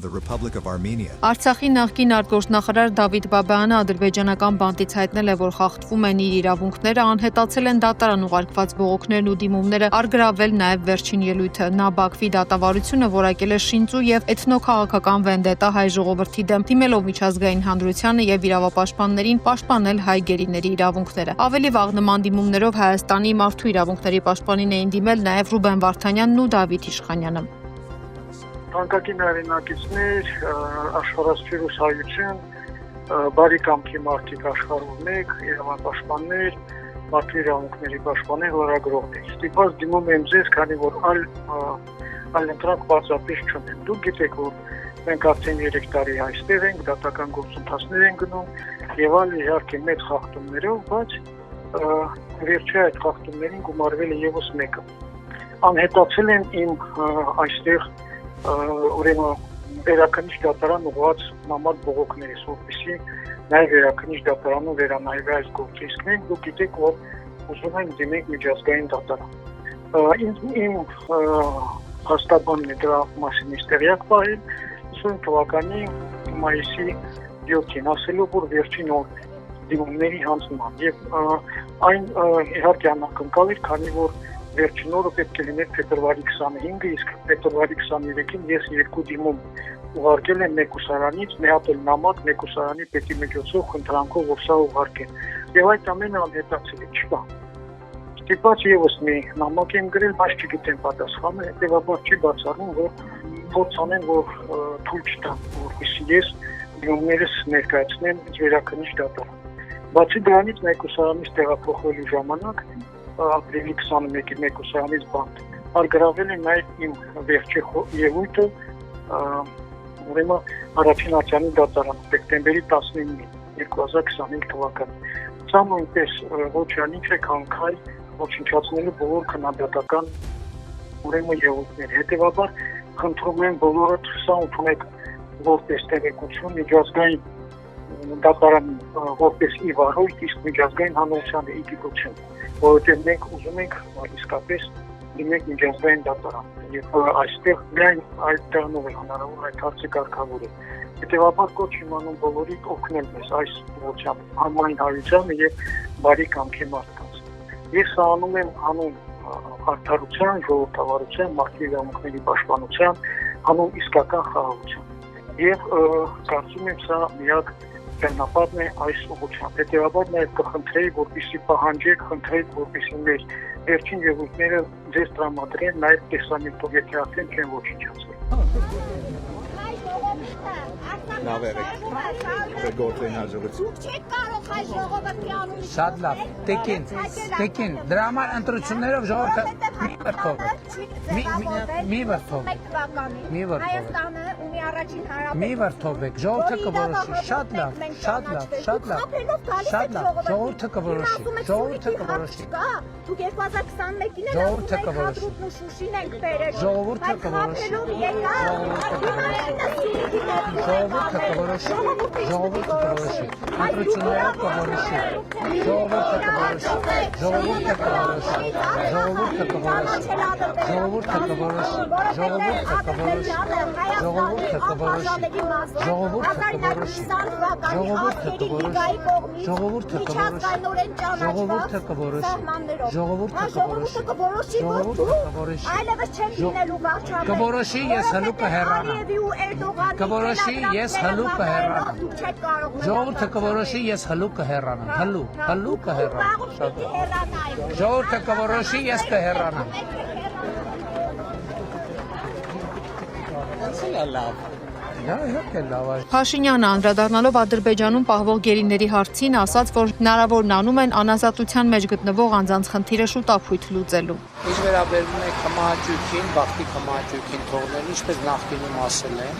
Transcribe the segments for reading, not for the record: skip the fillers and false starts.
The Republic of Armenia. Արցախի նախկին արտգործնախարար Դավիթ Բաբայանը ադրբեջանական բանտից հայտնել է, որ խախտվում են իր իրավունքները, անհետացել են դատարան ուղարկված բողոքներն ու դիմումները, առգրավել նաև վերջին ելույթը։ Նա Բաքվի դատավարությունը որակել է շինծու եւ էթնոքաղաքական վենդետա հայ ժողովրդի դեմ, դիմելով միջազգային հանրությանը եւ իրավապաշտպաններին պաշտպանել հայ գերիների իրավունքները։ Ավելի վաղ նման դիմումներով Հայաստանի մարդու իրավունքների պաշտպանին էին դիմել նաև Ռուբեն Վարդանյանն ու Դավիթ Իշխանյանը։ Թանկագին հայրենակիցներ, աշխարհասփյուռ հայություն, բարի կամքի մարդիկ աշխարհում մեկ, իրավապաշտպաններ, մարդու իրավունքների պաշտպաններ, լրագրողներ։ Ստիպված դիմում եմ ձեզ, քանի որ այլ ընտրանք բացապես չունեն։ Դուք գիտեք, որ մենք արդեն 3 տարի այստեղ ենք, դատական գործընթացներ ենք գնում, եւ այլ իհարկե մեծ խախտումներով, բայց վերջի այդ խախտումներին գումարվել է եւս մեկը։ Անհետացել են իմ այստեղ ուրեմն վերաքննիչ դատարան ուղղված մամար բողոքներից, որպեսզի նաև վերաքննիչ դատարանը վերանայվի այս գործը։ Իսկ մենք դուք գիտեք, որ ուզում ենք դիմենք միջազգային դատարան։ Իմ հաստատությունն է դրա մասին տեղյակ պահել 20 թվականի մայիսի 7-ին, ասելով, որ վերջին օրն է դիմումների հանձնման։ Եվ այն իհարկե անակնկալ էր, քանի որ վերջին օրը պետք է լիներ փետրվարի 25-ը, իսկ փետրվարի 23-ին ես 2 դիմում ուղարկել եմ մեկուսարանից, մի հատ էլ նամակ մեկուսարանի պետի միջոցով խնդրանքով, որ սա ուղարկեն։ Եվ այդ ամենը անհետացել է, չկա։ Ստիպված եւս մի նամակ եմ գրել, բայց չգիտեմ պատասխանը, հետեւաբար չի բացառում, որ փորձ անեն, որ թույլ չտան, որպեսզի ես դիմումներս ներկայացնեմ վերաքննիչ դատարան։ Բացի դրանից մեկուսարանից տեղափոխվելու ժամանակ ապրիլի 21-ի մեկուսարանից բանտ առգրավել է նաև իմ վերջի ելույթը ուրեմն առաջին ատյանի դատարան դեկտեմբերի 19-ին 2025 թվականին։ Սա նույնպես ոչ այնինչ է քանքայ ոչնչացնելու բոլոր քննադատական ուրեմն ելույթներ։ Հետևաբար խնդրում եմ բոլորդ սա ընդունեք որպես տեղեկություն միջազգային դատարան որպես ի վարույթ, իսկ միջազգային հանրությանը ի գիտություն, որովհետև մենք ուզում ենք իսկապես դիմենք միջազգային դատարան եւ այստեղ միայն այդ տեղնով է հնարավոր այդ հարցը կարգավորել։ Հետևաբար կոչ իմանում բոլորիդ օգնել մեզ այս ուղղությամբ համայն հարությանը եւ բարի կամքի մարդկանց։ Ես անում եմ հանուն արդարության, ժողովրդավարության, մարդու իրավունքների պաշտպանության, հանուն իսկական խաղաղության։ Եվ կարծում եմ սա միակ ճանապարհն է այս ուղղությամբ։ Հետևաբար նաև կխնդրեի, որպեսզի պահանջեք, խնդրեք, որպեսզի մեր վերջին ելույթները ձեզ տրամադրեն նաև տեսանյութով, եթե արդեն չեն ոչնչացել։ Շատ լավ, տեկին, դրա համար ընտրություններով ժողովուրդը մի վրթովեք, ժողովուրդը կորոշի, շատ լավ, ժողովուրդը կորոշի, Դուք 2021-ին ժողովուրդը կորոշի, ժողովուրդը կորոշի, ընտրություններով կորոշի, կորոշի, ես հլու կհեռանամ, կորոշի, ես հլու կհեռանամ, ժողովուրդը կորոշի, ես հլու կհեռանամ, հլու կհեռանամ, ժողովուրդը կորոշի, ես կհեռանամ։ Փաշինյանը անդրադառնալով Ադրբեջանում պահվող գերիների հարցին ասաց, որ հնարավորն անում են անազատության մեջ գտնվող անձանց խնդիրը շուտափույթ լուծելու։ Ինչ վերաբերում է կմահաճույքին, բախտի կմահաճույքին թողնելու, ինչպես նախկինում ասել են,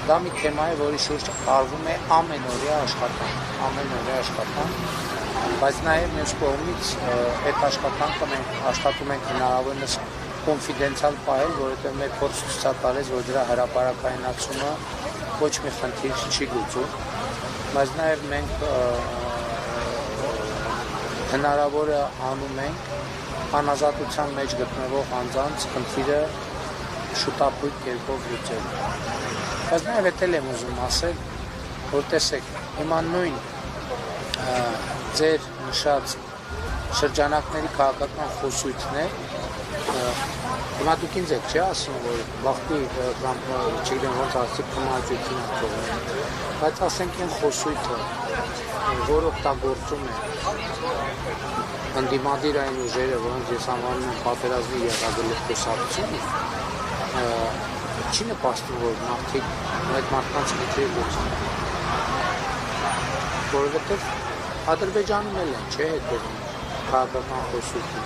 դա մի թեմա է, որի շուրջ արվում է ամենօրյա աշխատանք, բայց նաև մյուս կողմից այդ աշխատանքը մենք աշխատում ենք հնարավորինս կոնֆիդենցիալ պահել, որովհետև մեր փորձը ցույց տալիս, որ դրա հրապարակայնացումը ոչ մի խնդիր չի լուծում, բայց նաև մենք հնարավորը անում ենք անազատության մեջ գտնվող անձանց խնդիրը շուտապույտ կերպով լուծել։ Բայց նաև էլ եմ ուզում ասել, որ տեսեք, հիմա նույն ձեր նշած շրջանակների քաղաքական խոսույթն է, հիմա դուք ինձ եք չի ասում, որ բախտի կամ չգիտեմ ոնց ասի կմաճույքին ակողը, բայց ասենք են խոսույթը, որ օգտագործում է ընդդիմադիր այն ուժերը, որոնց ես անվանում եմ պատերազմի եղագլուխ կուսակցություն, չի նպաստում, որ մարդիկ այդ մարդկանց քիչ լուծեն։ Որովհետև Ադրբեջանում էլ են, չէ՞, հետևում քաղաքական խոսույթին։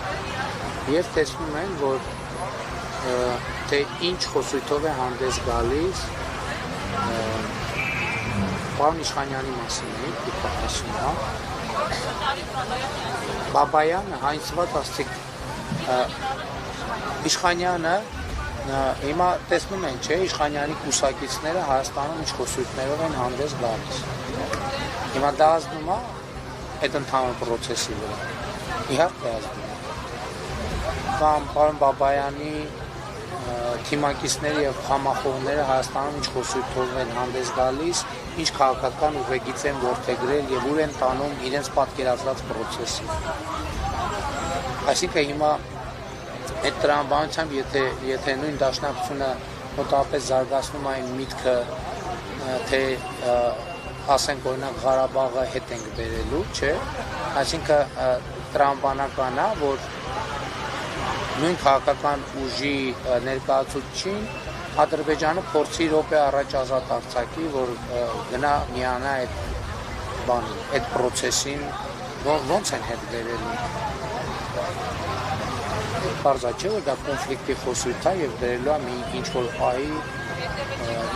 Եվ տեսնում են, որ թե ինչ խոսույթով է հանդես գալիս պարոն Իշխանյանի մասին էինք, դուք ասում հա։ Բաբայանը, հայնցված ասցիք, Իշխանյանը հիմա տեսնում են, չէ, Իշխանյանի կուսակիցները Հայաստանում ինչ խոսույթներով են հանդես գալիս։ Հիմա դա ազդում է այդ ընդհանուր պրոցեսի վրա։ Իհարկե ազդում է։ Կամ պարոն Բաբայանի թիմակիցները եւ խամախոհները Հայաստանում ինչ խոսույթով են հանդես գալիս, ինչ քաղաքական ուղեգիծ են որդեգրել եւ ուր են տանում իրենց պատկերացրած պրոցեսին։ Այսինքն հիմա այդ տրամաբանությամբ եթե նույն դաշնակցությունը մոտավորապես զարգացնում այն միտքը, թե ասենք օրինակ Ղարաբաղը հետ ենք բերելու, չէ՞, այսինքն տրամաբանական է, որ նույն քաղաքական ուժի ներկայացուցիչին Ադրբեջանը փորձի րոպե առաջ ազատ արձակի, որ գնա միանա այդ բանին, այդ process-ին, ոնց են հետ բերելու։ Պարզա չէ, որ դա կոնֆլիկտի խոսույթ է եւ բերելու է մի ինչ-որ պահի,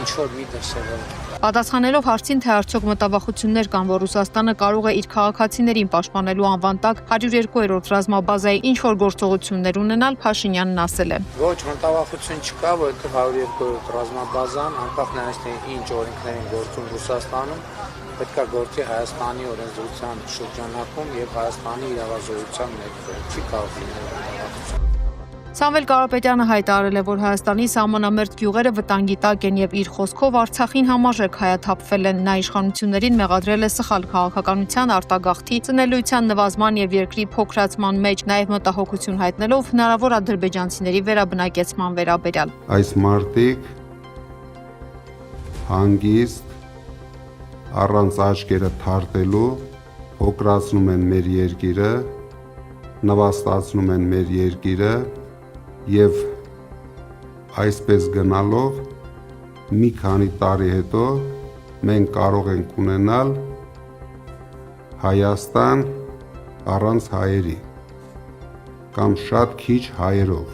ինչ-որ մի դրսևոր։ Պատասխանելով հարցին, թե արդյոք մտավախություններ կան, որ Ռուսաստանը կարող է իր քաղաքացիներին պաշտպանելու անվան տակ 102-րդ ռազմաբազայի ինչ-որ գործողություններ ունենալ, Փաշինյանն ասել է. Ոչ, մտավախություն չկա, որովհետև 102-րդ ռազմաբազան, անկախ նրանից թե ինչ օրենքներ են գործում Ռուսաստանում, պետք է գործի Հայաստանի օրենսդրության շրջանակում եւ Հայաստանի իրավազորության ներքո։ Չի կարող լինել մտավախություն։ Սամվել Կարապետյանը հայտարարել է, որ Հայաստանի սահմանամերձ գյուղերը վտանգի տակ են եւ իր խոսքով Արցախին համարժեք հայաթափվել են։ Նա իշխանություններին մեղադրել է սխալ քաղաքականության արտագաղթի, ծնելիության նվազման եւ երկրի փոքրացման մեջ, նաեւ մտահոգություն հայտնելով հնարավոր ադրբեջանցիների վերաբնակեցման վերաբերյալ։ Այս մարտիկ հանգիստ առանց աչքերը թարթելու փոքրացնում են մեր երկիրը, նվաստացնում են մեր երկիրը եւ այսպես գնալով մի քանի տարի հետո մենք կարող ենք ունենալ Հայաստան առանց հայերի կամ շատ քիչ հայերով։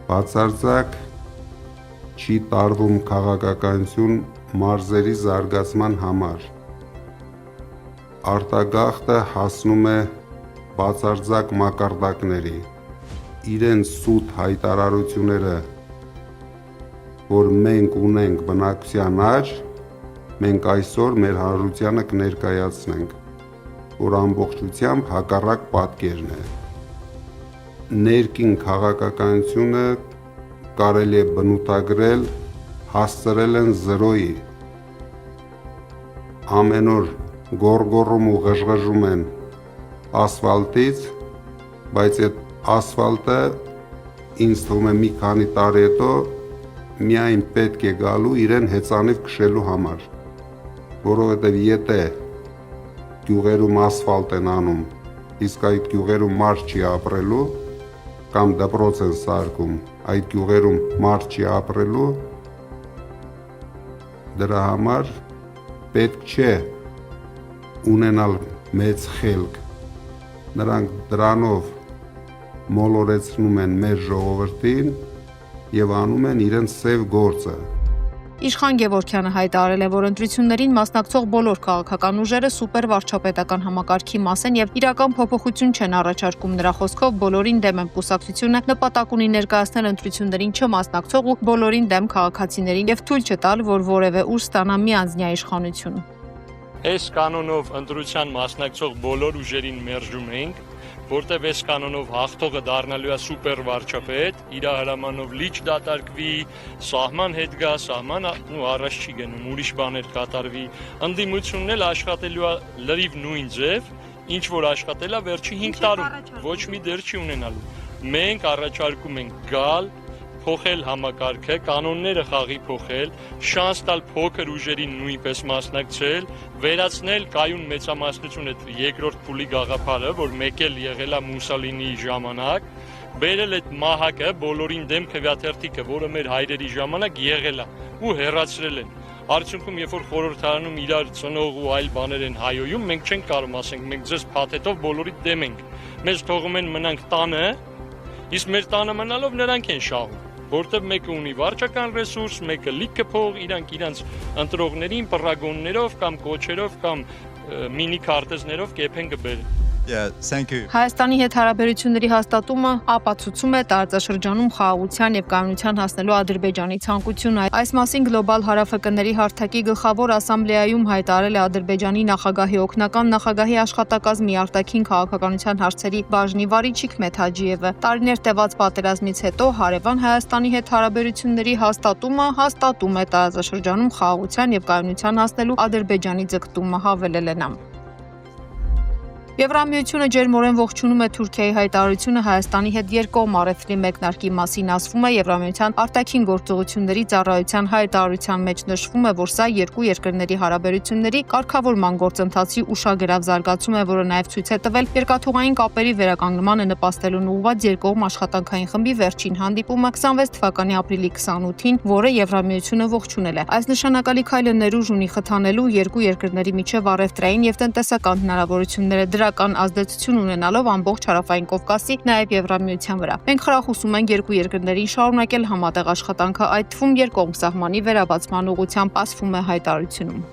Բացարձակ չի տարվում քաղաքականություն մարզերի զարգացման համար։ Արտագաղթը հասնում է բացարձակ մակարդակների։ Իրեն սուտ հայտարարությունները, որ մենք ունենք բնակության աճ, մենք այսօր մեր հանրությանը կներկայացնենք, որ ամբողջությամբ հակառակ պատկերն է։ Ներքին քաղաքականությունը կարելի է բնութագրել, հասցրել են զրոյի։ Ամեն օր գոռգոռում ու ղժղժում են ասֆալտից, բայց այդ ասֆալտը ինձ թվում է մի քանի տարի հետո միայն պետք է գալու իրեն հեծանիվ քշելու համար, որովհետև եթե գյուղերում ասֆալտ են անում, իսկ այդ գյուղերում մարդ չի ապրելու, կամ դպրոց են սարքում, այդ գյուղերում մարդ չի ապրելու, դրա համար պետք չէ ունենալ մեծ խելք, նրանք դրանով մոլորեցնում են մեր ժողովրդին եւ անում են իրենց սև գործը։ Իշխան Գևորգյանը հայտարարել է, որ ընտրություններին մասնակցող բոլոր քաղաքական ուժերը սուպեր վարչապետական համակարգի մաս են եւ իրական փոփոխություն չեն առաջարկում։ Նրա խոսքով բոլորին դեմ եմ կուսակցությունը նպատակ ունի ներկայացնել ընտրություններին չմասնակցող ու բոլորին դեմ քաղաքացիներին եւ թույլ չտալ, որ որևէ ուժ ստանա միանձնյա իշխանություն։ Այս կանոնով ընտրության մասնակցող բոլոր ուժերին մերժում ենք, որտեղ այս կանոնով հաղթողը դառնալու է սուպեր վարչապետ, իր հրամանով լիճ դատարկվի, սահման հետ գա, սահման առաջ չի գնում, ուրիշ բաներ կատարվի, ընդդիմությունն էլ աշխատելու է լրիվ նույն ձև, ինչ որ աշխատել է վերջի 5 տարում, ոչ մի դեր չի ունենալու։ Մենք առաջարկում ենք գալ, փոխել համակարգը, կանոնները խաղի փոխել, շանս տալ փոքր ուժերին նույնպես մասնակցել, վերացնել կայուն մեծամասնություն այդ երկրորդ փուլի գաղափարը, որ մեկ էլ եղել է Մուսալինիի ժամանակ, բերել այդ մահակը, բոլորին դեմ քվեաթերթիկը, որը մեր հայրերի ժամանակ եղել է ու հեռացրել են։ Արդյունքում, երբ որ խորհրդարանում իրար ծնող ու այլ բաներ են հայոյում, մենք չենք կարող ասենք, մենք ձեզ փաթեթով բոլորիդ դեմ ենք։ Մեզ թողում են մնանք տանը, իսկ մեր տանը մնալով նրանք են շահում, որտեղ մեկը ունի վարչական ռեսուրս, մեկը լիքը փող, իրանք ընտրողներին պռագոններով կամ կոչերով կամ մինի քարտեզներով կեփեն կբերեն։ Thank you. Հայաստանի հետ հարաբերությունների հաստատումը ապացուցում է տարածաշրջանում խաղաղության եւ կայունության հասնելու Ադրբեջանի ցանկությունը։ Այս մասին գլոբալ հարավՀԿ-ների հարթակի գլխավոր ասամբլեայում հայտարարել է Ադրբեջանի նախագահի օգնական նախագահի աշխատակազմի արտաքին քաղաքականության հարցերի բաժնի վարիչ Հիքմեթ Հաջիևը։ Տարիներ տևած պատերազմից հետո հարևան Հայաստանի հետ հարաբերությունների հաստատումը հաստատում է տարածաշրջանում խաղաղության եւ կայունության հասնելու Ադրբեջանի ձգտումը, հավելել է նա։ Եվրամիությունը ջերմորեն ողջունում է Թուրքիայի հայտարարությունը Հայաստանի հետ երկկողմ առևտրի մեկնարկի մասին, ասվում է Եվրամիության արտաքին գործողությունների ծառայության հայտարարության մեջ նշվում է, որ սա երկու երկրների հարաբերությունների կարգավորման գործընթացի ուշագրավ զարգացում է, որը նաև ցույց է տվել երկաթուղային կապերի վերականգնմանը նպաստելուն ուղղված երկկողմ աշխատանքային խմբի վերջին հանդիպումը 26 թվականի ապրիլի 28-ին, որը Եվրամիությունը ողջունել է։ Այս նշանակալի քայլը ներուժ ունի խթանելու երկու երկրների միջև առևտրային եւ տնտեսական հնարավորությունները ազդեցություն ունենալով ամբողջ հարավային Կովկասի, նաև Եվրամիության վրա։ Մենք խրախուսում ենք երկու երկրներին շարունակել համատեղ աշխատանքը, այդ թվում երկկողմ սահմանի վերաբացման ուղղությամբ, ասվում է հայտարարությունում։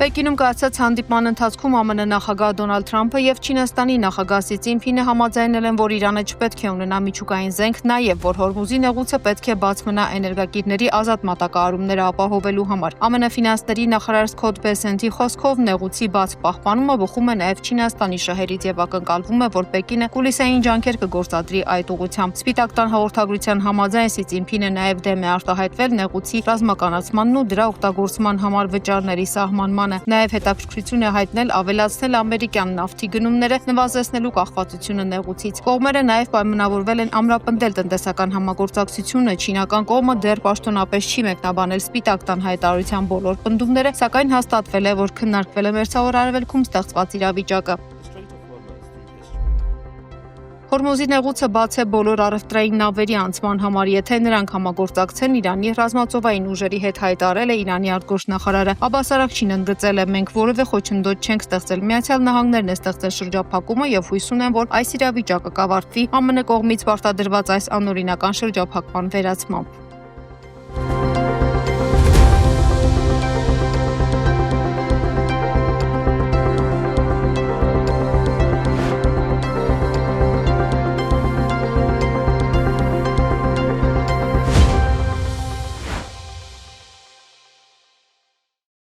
Պեկինում կայացած հանդիպման ընթացքում ԱՄՆ նախագահ Դոնալդ Թրամփը եւ Չինաստանի նախագահ Սի Ցինփինը համաձայնել են, որ Իրանը չպետք է ունենա միջուկային զենք, նաեւ որ Հորմուզի նեղուցը պետք է բաց մնա էներգակիրների ազատ մատակարարումները ապահովելու համար։ ԱՄՆ ֆինանսների նախարար Սքոթ Բեսենթի խոսքով նեղուցի բաց պահպանումը բխում է նաեւ Չինաստանի շահերից եւ ակնկալվում է, որ Պեկինը կուլիսային ջանքեր կգործադրի այդ ուղղությամբ։ Սպիտակ տան հաղորդագրության համաձայն Սի Ցինփինը նաեւ դեմ է արտահայտվել նեղուցի ռազմականացմանն ու դրա օգտագործման համար վճարների սահմանման Նաև հետաքրքրություն է հայտնել ավելացնել ամերիկյան նավթի գնումները, նվազեցնելու կախվածությունը նեղուցից։ Կողմերը նաև պայմանավորվել են ամրապնդել տնտեսական համագործակցությունը, չինական կողմը դեռ պաշտոնապես չի մեկնաբանել Սպիտակ տան հայտարարության բոլոր պնդումները, սակայն հաստատվել է, որ քննարկվել է Մերձավոր Արևելքում ստեղծված իրավիճակը։ Հորմուզի նեղուցը բաց է բոլոր առևտրային նավերի անցման համար, եթե նրանք համագործակցեն Իրանի ռազմածովային ուժերի հետ, հայտարարել է Իրանի արտգործնախարարը։ Աբբաս Արաքչին ընդգծել է, մենք որևէ խոչընդոտ չենք ստեղծել, Միացյալ Նահանգներն է ստեղծել շրջափակումը եւ հույս ունեն, որ այս իրավիճակը կավարտվի ԱՄՆ կողմից պարտադրված այս անօրինական շրջափակման վերացմամբ։